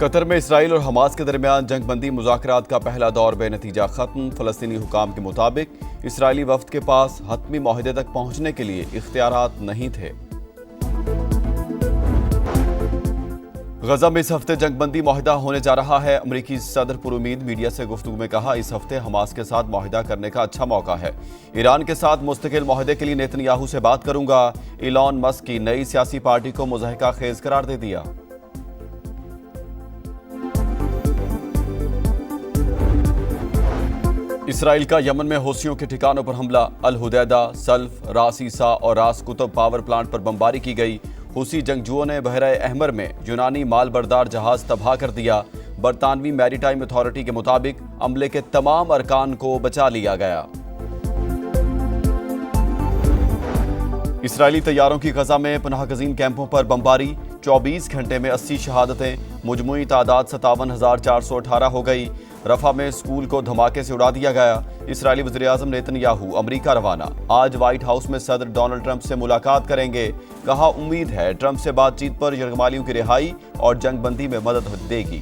قطر میں اسرائیل اور حماس کے درمیان جنگ بندی مذاکرات کا پہلا دور بے نتیجہ ختم۔ فلسطینی حکام کے مطابق اسرائیلی وفد کے پاس حتمی معاہدے تک پہنچنے کے لیے اختیارات نہیں تھے۔ غزہ میں اس ہفتے جنگ بندی معاہدہ ہونے جا رہا ہے۔ امریکی صدر پر امید میڈیا سے گفتگو میں کہا، اس ہفتے حماس کے ساتھ معاہدہ کرنے کا اچھا موقع ہے۔ ایران کے ساتھ مستقل معاہدے کے لیے نیتن یاہو سے بات کروں گا۔ ایلان مسک کی نئی سیاسی پارٹی کو مضحکہ خیز قرار دے دیا۔ اسرائیل کا یمن میں حوثیوں کے ٹھکانوں پر حملہ۔ الحدیدہ، سلف، راس عیسیٰ اور راس کتب پاور پلانٹ پر بمباری کی گئی۔ حوثی جنگجوؤں نے بحیرہ احمر میں یونانی مال بردار جہاز تباہ کر دیا۔ برطانوی میری ٹائم اتھارٹی کے مطابق عملے کے تمام ارکان کو بچا لیا گیا۔ اسرائیلی طیاروں کی غزہ میں پناہ گزین کیمپوں پر بمباری۔ 24 گھنٹے میں 80 شہادتیں، مجموعی تعداد 57,418 ہو گئی۔ رفح میں اسکول کو دھماکے سے اڑا دیا گیا۔ اسرائیلی وزیراعظم نیتن یاہو امریکہ روانہ۔ آج وائٹ ہاؤس میں صدر ڈونلڈ ٹرمپ سے ملاقات کریں گے۔ کہا، امید ہے ٹرمپ سے بات چیت پر یرغمالیوں کی رہائی اور جنگ بندی میں مدد دے گی۔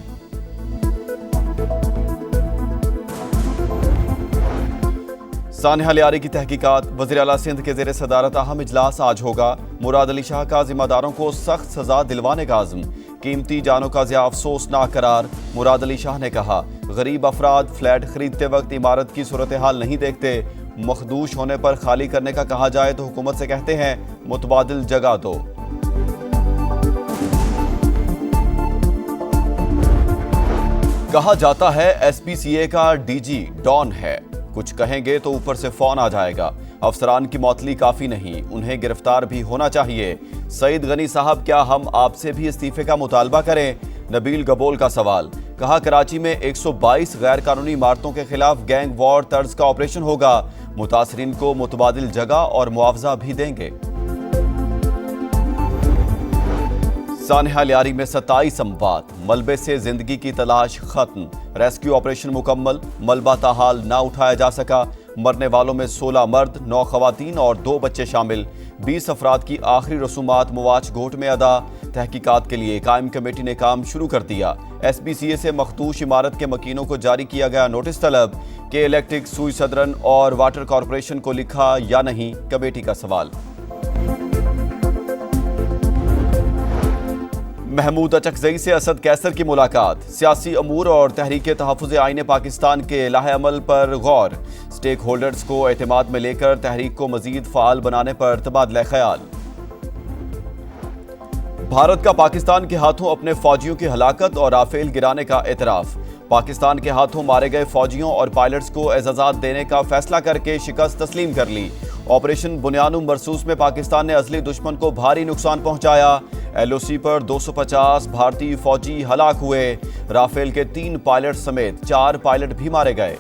سانحہ لیاری کی تحقیقات۔ وزیر اعلیٰ سندھ کے زیر صدارت اہم اجلاس آج ہوگا۔ مراد علی شاہ کا ذمہ داروں کو سخت سزا دلوانے کا عزم۔ قیمتی جانوں کا ضیاع افسوسناک قرار۔ مراد علی شاہ نے کہا، غریب افراد فلیٹ خریدتے وقت عمارت کی صورتحال نہیں دیکھتے۔ مخدوش ہونے پر خالی کرنے کا کہا جائے تو حکومت سے کہتے ہیں متبادل جگہ دو۔ کہا جاتا ہے ایس پی سی اے کا ڈی جی ڈان ہے، کچھ کہیں گے تو اوپر سے فون آ جائے گا۔ افسران کی معطلی کافی نہیں، انہیں گرفتار بھی ہونا چاہیے۔ سعید غنی صاحب، کیا ہم آپ سے بھی استعفے کا مطالبہ کریں؟ نبیل گبول کا سوال۔ کہا، کراچی میں 122 غیر قانونی عمارتوں کے خلاف گینگ وار طرز کا آپریشن ہوگا۔ متاثرین کو متبادل جگہ اور معاوضہ بھی دیں گے۔ سانحہ لیاری میں 27 اموات، ملبے سے زندگی کی تلاش ختم۔ ریسکیو آپریشن مکمل، ملبہ تاحال نہ اٹھایا جا سکا۔ مرنے والوں میں 16 مرد، 9 خواتین اور 2 بچے شامل۔ 20 افراد کی آخری رسومات مواچ گھوٹ میں ادا۔ تحقیقات کے لیے قائم کمیٹی نے کام شروع کر دیا۔ ایس پی سی اے سے مخدوش عمارت کے مکینوں کو جاری کیا گیا نوٹس طلب۔ کہ الیکٹرک سوئی صدرن اور واٹر کارپوریشن کو لکھا یا نہیں، کمیٹی کا سوال۔ محمود اچکزئی سے اسد کیسر کی ملاقات۔ سیاسی امور اور تحریک تحفظ آئین پاکستان کے لائحہ عمل پر غور۔ سٹیک ہولڈرز کو اعتماد میں لے کر تحریک کو مزید فعال بنانے پر تبادلہ خیال۔ بھارت کا پاکستان کے ہاتھوں اپنے فوجیوں کی ہلاکت اور رافیل گرانے کا اعتراف۔ پاکستان کے ہاتھوں مارے گئے فوجیوں اور پائلٹس کو اعزازات دینے کا فیصلہ کر کے شکست تسلیم کر لی۔ آپریشن بنیانو مرصوص میں پاکستان نے ازلی دشمن کو بھاری نقصان پہنچایا۔ ایل او سی پر 250 بھارتی فوجی ہلاک ہوئے۔ رافیل کے 3 پائلٹ سمیت 4 پائلٹ بھی مارے گئے۔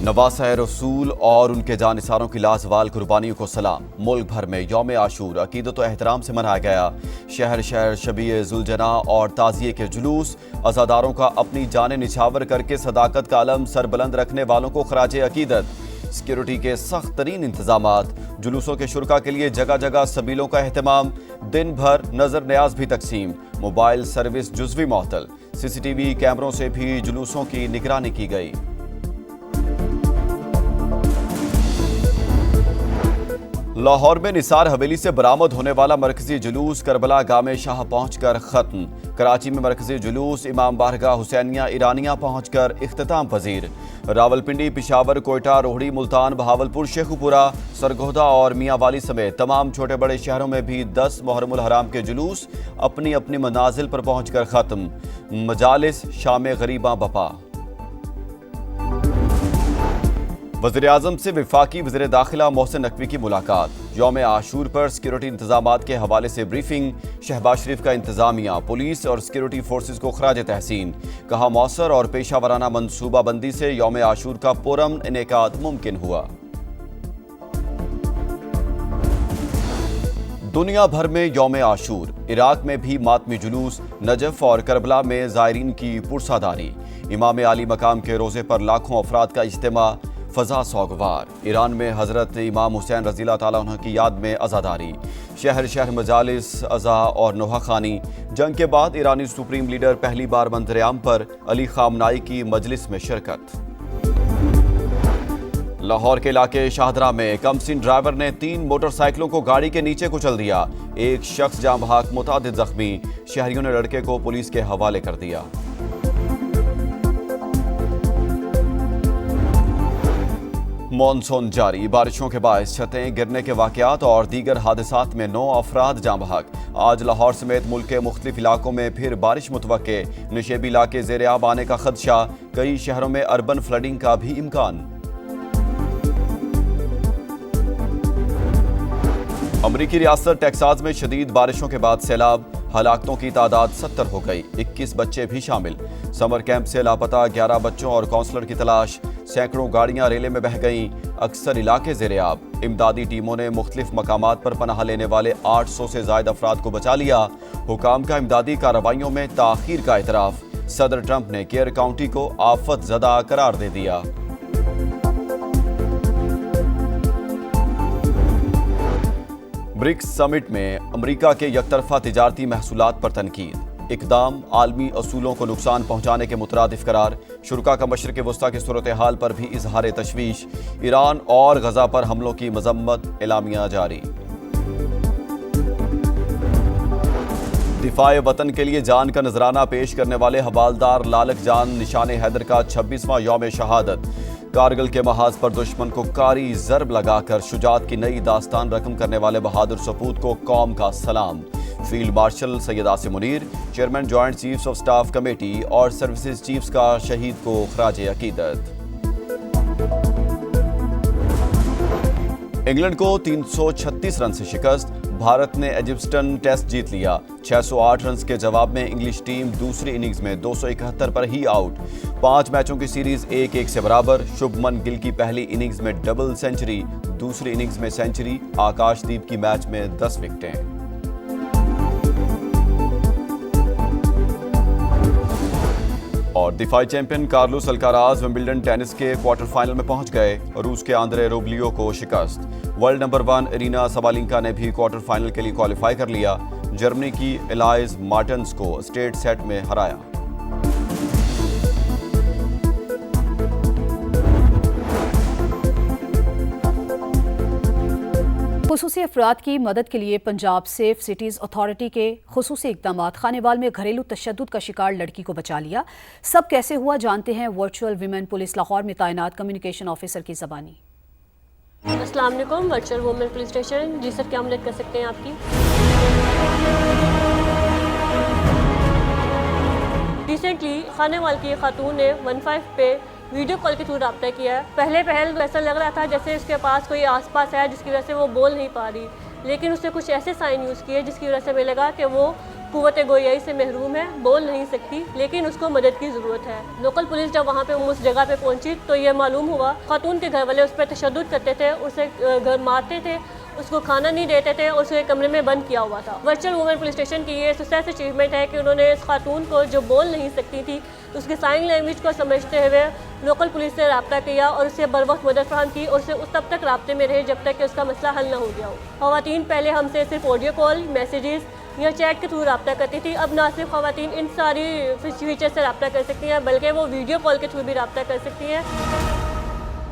نواسہ رسول اور ان کے جانثاروں کی لازوال قربانیوں کو سلام۔ ملک بھر میں یوم عاشور عقیدت و احترام سے منایا گیا۔ شہر شہر شبیہ ذوالجناح اور تعزیے کے جلوس۔ عزاداروں کا اپنی جانیں نچھاور کر کے صداقت کا علم سر بلند رکھنے والوں کو خراج عقیدت۔ سیکیورٹی کے سخت ترین انتظامات۔ جلوسوں کے شرکاء کے لیے جگہ جگہ سبیلوں کا اہتمام۔ دن بھر نظر نیاز بھی تقسیم۔ موبائل سروس جزوی معطل۔ سی سی ٹی وی کیمروں سے بھی جلوسوں کی نگرانی کی گئی۔ لاہور میں نثار حویلی سے برآمد ہونے والا مرکزی جلوس کربلا گام شاہ پہنچ کر ختم۔ کراچی میں مرکزی جلوس امام بارگاہ حسینیہ ایرانیہ پہنچ کر اختتام پذیر۔ راولپنڈی، پشاور، کوئٹہ، روہڑی، ملتان، بہاولپور، شیخوپورہ، سرگودھا اور میاں والی سمیت تمام چھوٹے بڑے شہروں میں بھی 10 محرم الحرام کے جلوس اپنی اپنی منازل پر پہنچ کر ختم۔ مجالس شام غریباں بپا۔ وزیر اعظم سے وفاقی وزیر داخلہ محسن نقوی کی ملاقات۔ یوم عاشور پر سیکیورٹی انتظامات کے حوالے سے بریفنگ۔ شہباز شریف کا انتظامیہ، پولیس اور سیکیورٹی فورسز کو خراج تحسین۔ کہا، مؤثر اور پیشہ ورانہ منصوبہ بندی سے یوم عاشور کا پرامن انعقاد ممکن ہوا۔ دنیا بھر میں یوم عاشور۔ عراق میں بھی ماتمی جلوس۔ نجف اور کربلا میں زائرین کی پرساداری۔ امام عالی مقام کے روزے پر لاکھوں افراد کا اجتماع۔ فضا سوگوار۔ ایران میں حضرت امام حسین رضی اللہ تعالیٰ عنہ کی یاد میں عزاداری۔ شہر شہر مجالس عزا اور نوحہ خوانی۔ جنگ کے بعد ایرانی سپریم لیڈر پہلی بار منظر عام پر، علی خامنائی کی مجلس میں شرکت۔ لاہور کے علاقے شاہدرہ میں کمسن ڈرائیور نے 3 موٹر سائیکلوں کو گاڑی کے نیچے کچل دیا، ایک شخص جاں بحق متعدد زخمی، شہریوں نے لڑکے کو پولیس کے حوالے کر دیا۔ مانسون جاری، بارشوں کے باعث چھتیں گرنے کے واقعات اور دیگر حادثات میں 9 افراد جاں بحق۔ آج لاہور سمیت ملک کے مختلف علاقوں میں پھر بارش متوقع، نشیبی علاقے زیر آب آنے کا خدشہ، کئی شہروں میں اربن فلڈنگ کا بھی امکان۔ امریکی ریاست ٹیکساس میں شدید بارشوں کے بعد سیلاب، ہلاکتوں کی تعداد 70 ہو گئی، 21 بچے بھی شامل۔ سمر کیمپ سے لاپتہ 11 بچوں اور کونسلر کی تلاش، سینکڑوں گاڑیاں ریلے میں بہہ گئیں، اکثر علاقے زیر آب۔ امدادی ٹیموں نے مختلف مقامات پر پناہ لینے والے 800 سے زائد افراد کو بچا لیا۔ حکام کا امدادی کارروائیوں میں تاخیر کا اعتراف، صدر ٹرمپ نے کیئر کاؤنٹی کو آفت زدہ قرار دے دیا۔ برکس سمٹ میں امریکہ کے یک طرفہ تجارتی محصولات پر تنقید، اقدام عالمی اصولوں کو نقصان پہنچانے کے مترادف قرار۔ شرکاء کا مشرق وسطیٰ کی صورتحال پر بھی اظہار تشویش، ایران اور غزہ پر حملوں کی مذمت، اعلامیہ جاری۔ دفاع وطن کے لیے جان کا نذرانہ پیش کرنے والے حوالدار لالک جان نشان حیدر کا 26واں یوم شہادت۔ کارگل کے محاذ پر دشمن کو کاری ضرب لگا کر شجاعت کی نئی داستان رقم کرنے والے بہادر سپوت کو قوم کا سلام۔ Field marshal Syed Asim Munir, chairman joint chiefs of staff committee اور سروسز چیفز کا شہید کو خراج عقیدت۔ انگلینڈ کو 336 رن سے شکست، بھارت نے ایجپسٹن ٹیسٹ جیت لیا۔ 608 رنز کے جواب میں انگلش ٹیم دوسری اننگز میں 271 پر ہی آؤٹ۔ 5 میچوں کی سیریز 1-1 سے برابر۔ شبھمن گل کی پہلی اننگز میں ڈبل سنچری، دوسری اننگز میں سنچری۔ آکاش دیپ کی میچ میں 10 وکٹیں۔ اور دفاعی چیمپئن کارلوس الکاراز ومبلڈن ٹینس کے کوارٹر فائنل میں پہنچ گئے، روس کے آندرے روبلیو کو شکست۔ ورلڈ نمبر 1 ارینا سابالینکا نے بھی کوارٹر فائنل کے لیے کوالیفائی کر لیا، جرمنی کی الائز مارٹنز کو اسٹریٹ سیٹ میں ہرایا۔ خصوصی افراد کی مدد کے لیے پنجاب سیف سٹیز اتھارٹی کے خصوصی اقدامات، خانیوال میں گھریلو تشدد کا شکار لڑکی کو بچا لیا۔ سب کیسے ہوا جانتے ہیں ورچوئل ویمن پولیس لاہور میں تعینات کمیونیکیشن آفیسر کی زبانی۔ السلام علیکم، ورچوئل وومن پولیس اسٹیشن۔ جی سر، کیا مدد کر سکتے ہیں آپ کی؟ ریسنٹلی خانیوال کی خاتون نے 15 پہ ویڈیو کال کے تھرو رابطہ کیا ہے۔ پہلے پہل ایسا لگ رہا تھا جیسے اس کے پاس کوئی آس پاس ہے جس کی وجہ سے وہ بول نہیں پا رہی، لیکن اس نے کچھ ایسے سائن یوز کیے جس کی وجہ سے مجھے لگا کہ وہ قوت گویائی سے محروم ہے، بول نہیں سکتی، لیکن اس کو مدد کی ضرورت ہے۔ لوکل پولیس جب وہاں پہ اس جگہ پہ پہنچی تو یہ معلوم ہوا خاتون کے گھر والے اس پہ تشدد کرتے تھے، اسے گھر مارتے تھے، اس کو کھانا نہیں دیتے تھے اور اسے کمرے میں بند کیا ہوا تھا۔ ورچوئل وومن پولیس اسٹیشن کی یہ سکسیس اچیومنٹ ہے کہ انہوں نے اس خاتون کو جو بول نہیں سکتی تھی اس کے سائن لینگویج کو سمجھتے ہوئے لوکل پولیس سے رابطہ کیا اور اسے بر وقت مدد فراہم کی اور اسے اس تب تک رابطے میں رہے جب تک کہ اس کا مسئلہ حل نہ ہو گیا ہو۔ خواتین پہلے ہم سے صرف آڈیو کال، میسیجز یا چیٹ کے تھرو رابطہ کرتی تھی، اب نہ صرف خواتین ان ساری فیچر سے رابطہ کر سکتی ہیں بلکہ وہ ویڈیو کال کے تھرو بھی رابطہ کر سکتی ہیں۔